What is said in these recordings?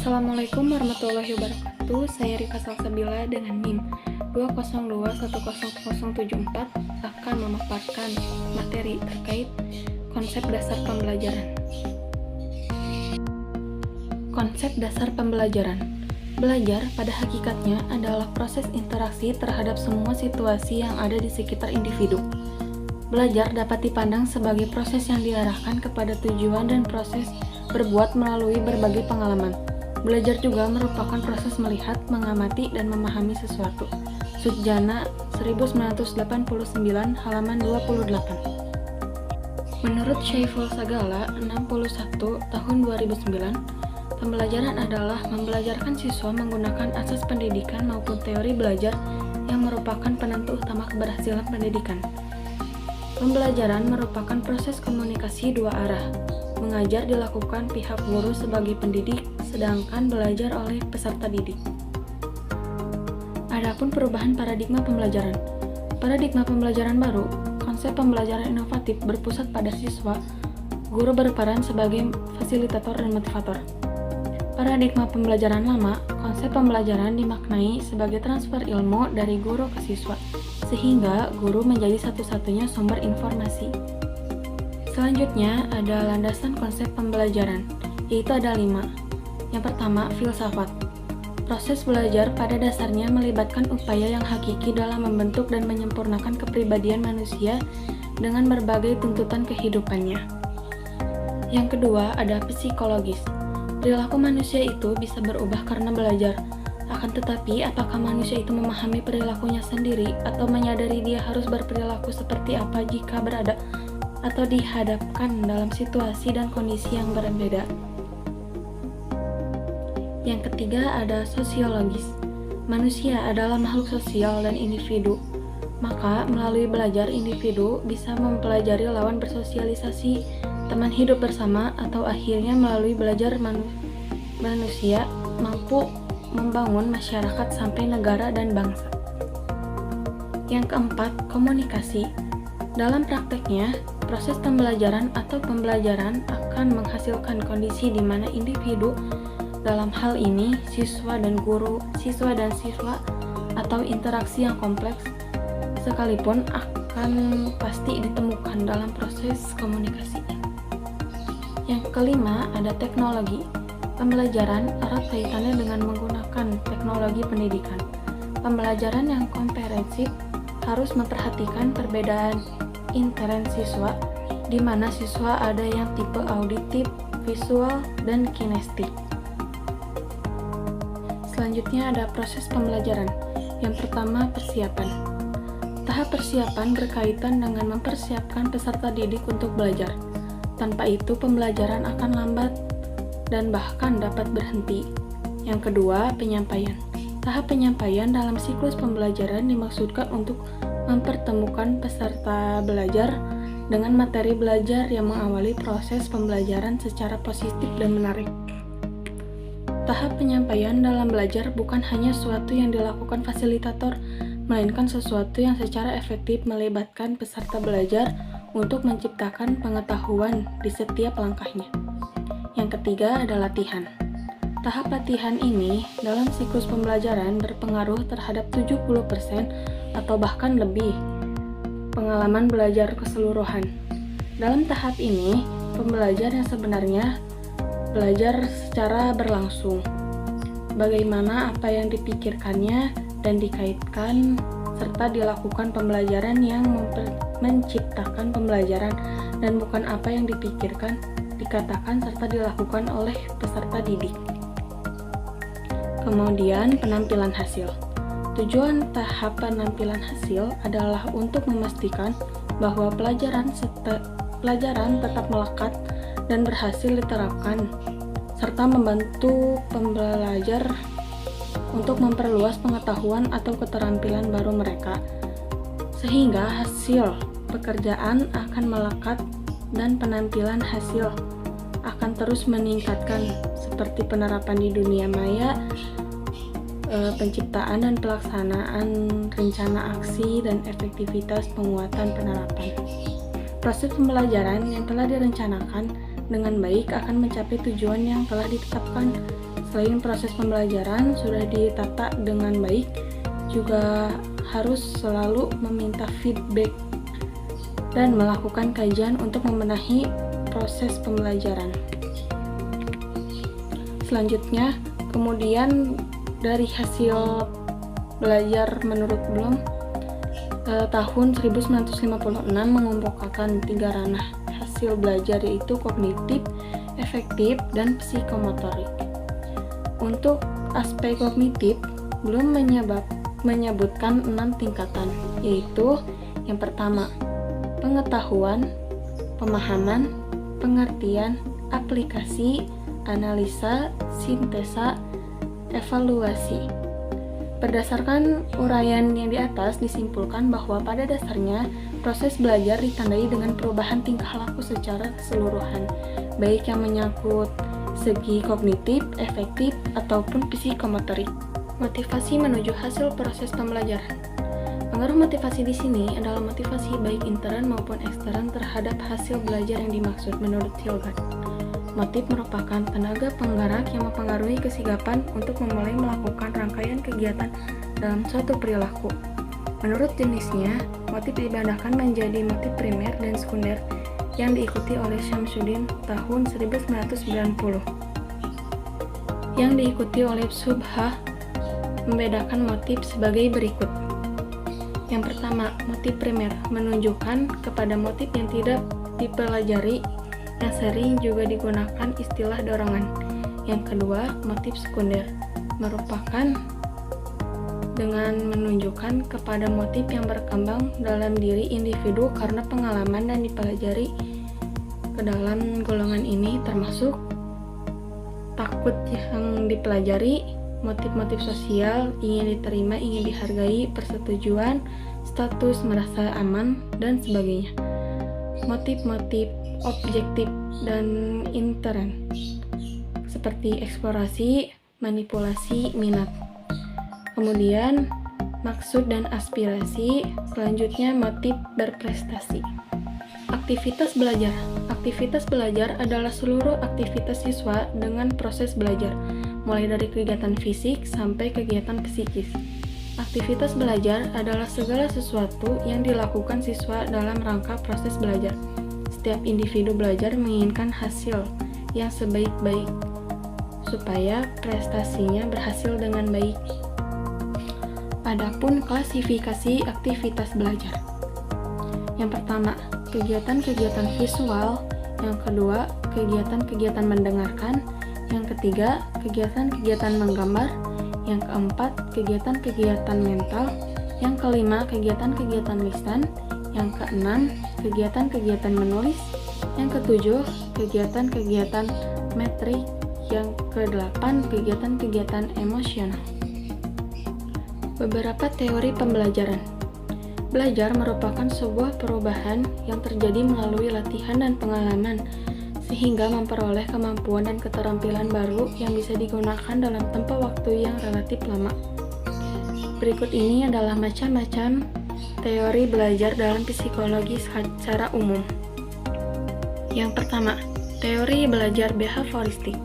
Assalamualaikum warahmatullahi wabarakatuh. Saya Rika Salsabila dengan NIM 202100074 akan memaparkan materi terkait konsep dasar pembelajaran. Konsep dasar pembelajaran. Belajar pada hakikatnya adalah proses interaksi terhadap semua situasi yang ada di sekitar individu. Belajar dapat dipandang sebagai proses yang diarahkan kepada tujuan dan proses berbuat melalui berbagai pengalaman. Belajar juga merupakan proses melihat, mengamati, dan memahami sesuatu. Sujana 1989 halaman 28. Menurut Syaiful Sagala 61 tahun 2009, pembelajaran adalah membelajarkan siswa menggunakan asas pendidikan maupun teori belajar yang merupakan penentu utama keberhasilan pendidikan. Pembelajaran merupakan proses komunikasi dua arah. Mengajar dilakukan pihak guru sebagai pendidik, sedangkan belajar oleh peserta didik. Adapun perubahan paradigma pembelajaran. Paradigma pembelajaran baru, konsep pembelajaran inovatif berpusat pada siswa, guru berperan sebagai fasilitator dan motivator. Paradigma pembelajaran lama, konsep pembelajaran dimaknai sebagai transfer ilmu dari guru ke siswa, sehingga guru menjadi satu-satunya sumber informasi. Selanjutnya ada landasan konsep pembelajaran, yaitu ada 5. Yang pertama, filsafat. Proses belajar pada dasarnya melibatkan upaya yang hakiki dalam membentuk dan menyempurnakan kepribadian manusia dengan berbagai tuntutan kehidupannya. Yang kedua, ada psikologis. Perilaku manusia itu bisa berubah karena belajar. Akan tetapi, apakah manusia itu memahami perilakunya sendiri atau menyadari dia harus berperilaku seperti apa jika berada atau dihadapkan dalam situasi dan kondisi yang berbeda? Yang ketiga ada sosiologis. Manusia adalah makhluk sosial dan individu. Maka melalui belajar individu bisa mempelajari lawan bersosialisasi, teman hidup bersama, atau akhirnya melalui belajar manusia mampu membangun masyarakat sampai negara dan bangsa. Yang keempat, komunikasi. Dalam prakteknya, proses pembelajaran atau pembelajaran akan menghasilkan kondisi di mana individu, dalam hal ini siswa dan guru, siswa dan siswa, atau interaksi yang kompleks, sekalipun akan pasti ditemukan dalam proses komunikasi. Yang kelima, ada teknologi. Pembelajaran erat kaitannya dengan menggunakan teknologi pendidikan. Pembelajaran yang komprehensif harus memperhatikan perbedaan intern siswa, di mana siswa ada yang tipe auditif, visual, dan kinestetik. Selanjutnya ada proses pembelajaran. Yang pertama, persiapan. Tahap persiapan berkaitan dengan mempersiapkan peserta didik untuk belajar. Tanpa itu, pembelajaran akan lambat dan bahkan dapat berhenti. Yang kedua, penyampaian. Tahap penyampaian dalam siklus pembelajaran dimaksudkan untuk mempertemukan peserta belajar dengan materi belajar yang mengawali proses pembelajaran secara positif dan menarik. Tahap penyampaian dalam belajar bukan hanya sesuatu yang dilakukan fasilitator, melainkan sesuatu yang secara efektif melibatkan peserta belajar untuk menciptakan pengetahuan di setiap langkahnya. Yang ketiga ada latihan. Tahap latihan ini dalam siklus pembelajaran berpengaruh terhadap 70% atau bahkan lebih pengalaman belajar keseluruhan. Dalam tahap ini, pembelajar yang sebenarnya belajar secara berlangsung. Bagaimana apa yang dipikirkannya dan dikaitkan serta dilakukan pembelajaran yang menciptakan pembelajaran dan bukan apa yang dipikirkan, dikatakan serta dilakukan oleh peserta didik. Kemudian penampilan hasil. Tujuan tahap penampilan hasil adalah untuk memastikan bahwa pelajaran tetap melekat dan berhasil diterapkan, serta membantu pembelajar untuk memperluas pengetahuan atau keterampilan baru mereka, sehingga hasil pekerjaan akan melekat dan penampilan hasil akan terus meningkatkan, seperti penerapan di dunia maya, penciptaan dan pelaksanaan rencana aksi, dan efektivitas penguatan penerapan. Proses pembelajaran yang telah direncanakan dengan baik akan mencapai tujuan yang telah ditetapkan Selain proses pembelajaran sudah ditata dengan baik, juga harus selalu meminta feedback dan melakukan kajian untuk membenahi proses pembelajaran. Selanjutnya, kemudian dari hasil belajar menurut Bloom, tahun 1956 mengemukakan 3 ranah hasil belajar, yaitu kognitif, efektif, dan psikomotorik. Untuk aspek kognitif, Bloom menyebutkan 6 tingkatan, yaitu yang pertama, pengetahuan, pemahaman, pengertian, aplikasi, analisa, sintesa, evaluasi. Berdasarkan uraian yang di atas, disimpulkan bahwa pada dasarnya proses belajar ditandai dengan perubahan tingkah laku secara keseluruhan, baik yang menyangkut segi kognitif, efektif, ataupun psikomotorik. Motivasi menuju hasil proses pembelajaran. Pengaruh motivasi di sini adalah motivasi baik intern maupun ekstern terhadap hasil belajar yang dimaksud menurut Hilgard. Motif merupakan tenaga penggerak yang mempengaruhi kesigapan untuk memulai melakukan rangkaian kegiatan dalam suatu perilaku. Menurut jenisnya, motif dibedakan menjadi motif primer dan sekunder yang diikuti oleh Shamsuddin tahun 1990. Yang diikuti oleh Subhah membedakan motif sebagai berikut. Yang pertama, motif primer menunjukkan kepada motif yang tidak dipelajari, yang sering juga digunakan istilah dorongan. Yang kedua, motif sekunder merupakan dengan menunjukkan kepada motif yang berkembang dalam diri individu karena pengalaman dan dipelajari. Ke dalam golongan ini termasuk takut yang dipelajari, motif-motif sosial, ingin diterima, ingin dihargai, persetujuan, status, merasa aman, dan sebagainya. Motif-motif objektif dan intern seperti eksplorasi, manipulasi, minat. Kemudian maksud dan aspirasi. Selanjutnya motif berprestasi. Aktivitas belajar. Aktivitas belajar adalah seluruh aktivitas siswa dengan proses belajar, mulai dari kegiatan fisik sampai kegiatan psikis. Aktivitas belajar adalah segala sesuatu yang dilakukan siswa dalam rangka proses belajar. Setiap individu belajar menginginkan hasil yang sebaik-baik supaya prestasinya berhasil dengan baik. Adapun klasifikasi aktivitas belajar. Yang pertama, kegiatan-kegiatan visual. Yang kedua, kegiatan-kegiatan mendengarkan. Yang ketiga, kegiatan-kegiatan menggambar. Yang keempat, kegiatan-kegiatan mental. Yang kelima, kegiatan-kegiatan lisan. Yang keenam, kegiatan-kegiatan menulis. Yang ketujuh, kegiatan-kegiatan metrik. Yang kedelapan, kegiatan-kegiatan emosional. Beberapa teori pembelajaran. Belajar merupakan sebuah perubahan yang terjadi melalui latihan dan pengalaman, sehingga memperoleh kemampuan dan keterampilan baru yang bisa digunakan dalam tempo waktu yang relatif lama. Berikut ini adalah macam-macam teori belajar dalam psikologi secara umum. Yang pertama, teori belajar behavioristik.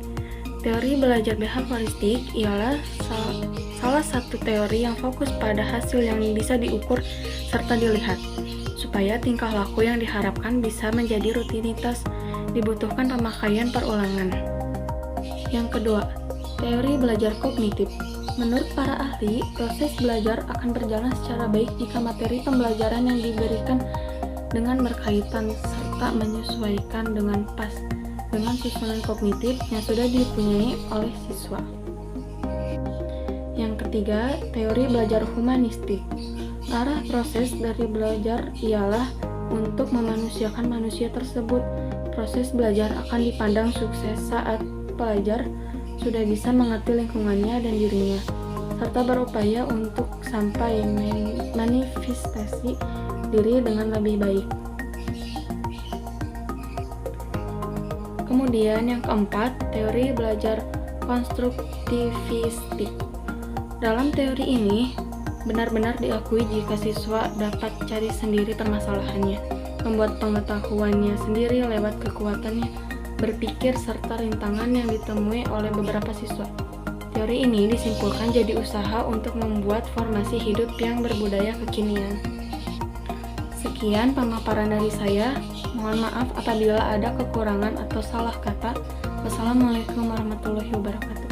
Teori belajar behavioristik ialah salah satu teori yang fokus pada hasil yang bisa diukur serta dilihat, supaya tingkah laku yang diharapkan bisa menjadi rutinitas. Dibutuhkan pemakaian perulangan. Yang kedua, teori belajar kognitif. Menurut para ahli, proses belajar akan berjalan secara baik jika materi pembelajaran yang diberikan dengan berkaitan serta menyesuaikan dengan susunan kognitif yang sudah dipunyai oleh siswa. Yang ketiga, teori belajar humanistik. Arah proses dari belajar ialah untuk memanusiakan manusia tersebut. Proses belajar akan dipandang sukses saat pelajar sudah bisa mengerti lingkungannya dan dirinya, serta berupaya untuk sampai manifestasi diri dengan lebih baik. Kemudian yang keempat, teori belajar konstruktivistik. Dalam teori ini, benar-benar diakui jika siswa dapat cari sendiri permasalahannya, membuat pengetahuannya sendiri lewat kekuatannya berpikir serta rintangan yang ditemui oleh beberapa siswa. Teori ini disimpulkan jadi usaha untuk membuat formasi hidup yang berbudaya kekinian. Sekian pemaparan dari saya. Mohon maaf apabila ada kekurangan atau salah kata. Wassalamualaikum warahmatullahi wabarakatuh.